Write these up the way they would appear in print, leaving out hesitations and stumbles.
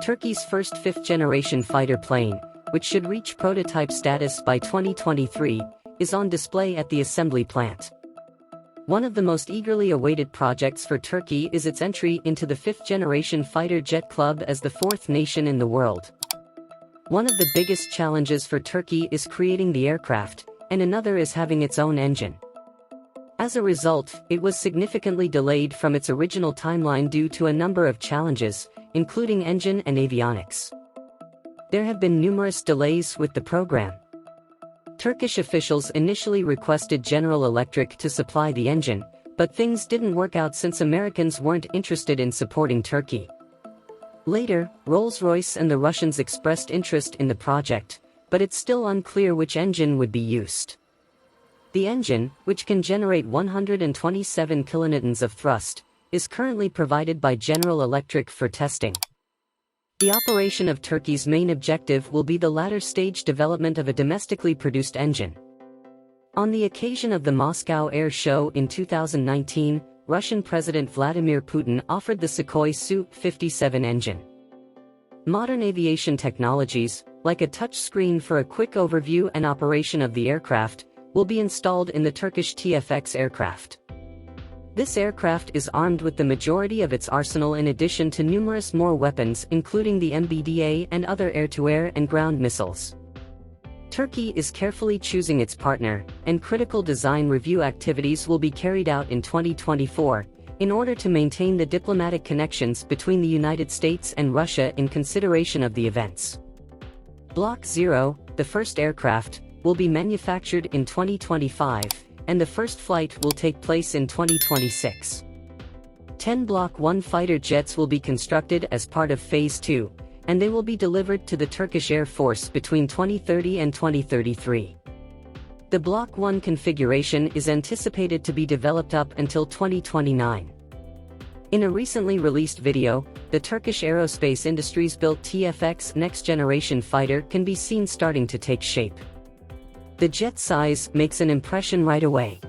Turkey's first fifth-generation fighter plane, which should reach prototype status by 2023, is on display at the assembly plant. One of the most eagerly awaited projects for Turkey is its entry into the fifth-generation fighter jet club as the fourth nation in the world. One of the biggest challenges for Turkey is creating the aircraft, and another is having its own engine. As a result, it was significantly delayed from its original timeline due to a number of challenges, including engine and avionics. There have been numerous delays with the program. Turkish officials initially requested General Electric to supply the engine, but things didn't work out since Americans weren't interested in supporting Turkey. Later, Rolls-Royce and the Russians expressed interest in the project, but it's still unclear which engine would be used. The engine, which can generate 127 kilonewtons of thrust, is currently provided by General Electric for testing. The operation of Turkey's main objective will be the latter stage development of a domestically produced engine. On the occasion of the Moscow Air Show in 2019, Russian President Vladimir Putin offered the Sukhoi Su-57 engine. Modern aviation technologies, like a touchscreen for a quick overview and operation of the aircraft, will be installed in the Turkish TFX aircraft. This aircraft is armed with the majority of its arsenal in addition to numerous more weapons including the MBDA and other air-to-air and ground missiles. Turkey is carefully choosing its partner, and critical design review activities will be carried out in 2024, in order to maintain the diplomatic connections between the United States and Russia in consideration of the events. Block 0, the first aircraft, will be manufactured in 2025, and the first flight will take place in 2026. 10 Block 1 fighter jets will be constructed as part of Phase 2, and they will be delivered to the Turkish Air Force between 2030 and 2033. The Block 1 configuration is anticipated to be developed up until 2029. In a recently released video, the Turkish aerospace industry's built TFX next-generation fighter can be seen starting to take shape. The jet size makes an impression right away.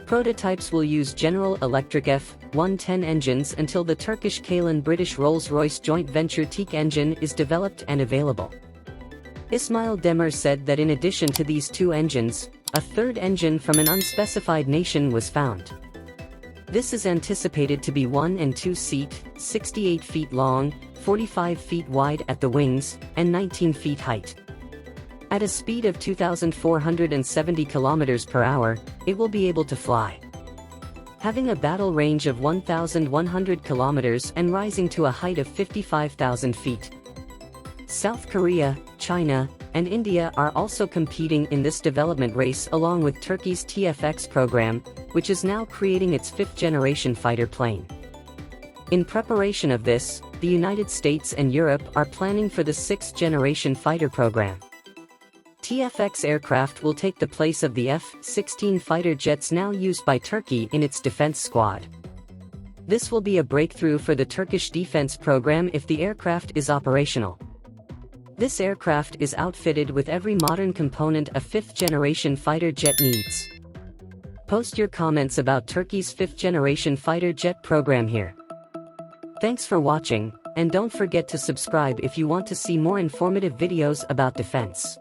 Prototypes will use General Electric F-110 engines until the Turkish Kalan British Rolls-Royce joint venture Teak engine is developed and available. Ismail Demir said that in addition to these two engines, a third engine from an unspecified nation was found. This is anticipated to be 1 and 2 seat, 68 feet long, 45 feet wide at the wings, and 19 feet height. At a speed of 2,470 kilometers per hour, it will be able to fly. Having a battle range of 1,100 kilometers and rising to a height of 55,000 feet. South Korea, China, and India are also competing in this development race along with Turkey's TFX program, which is now creating its fifth-generation fighter plane. In preparation of this, the United States and Europe are planning for the sixth-generation fighter program. TFX aircraft will take the place of the F-16 fighter jets now used by Turkey in its defense squad. This will be a breakthrough for the Turkish defense program if the aircraft is operational. This aircraft is outfitted with every modern component a fifth-generation fighter jet needs. Post your comments about Turkey's fifth-generation fighter jet program here. Thanks for watching, and don't forget to subscribe if you want to see more informative videos about defense.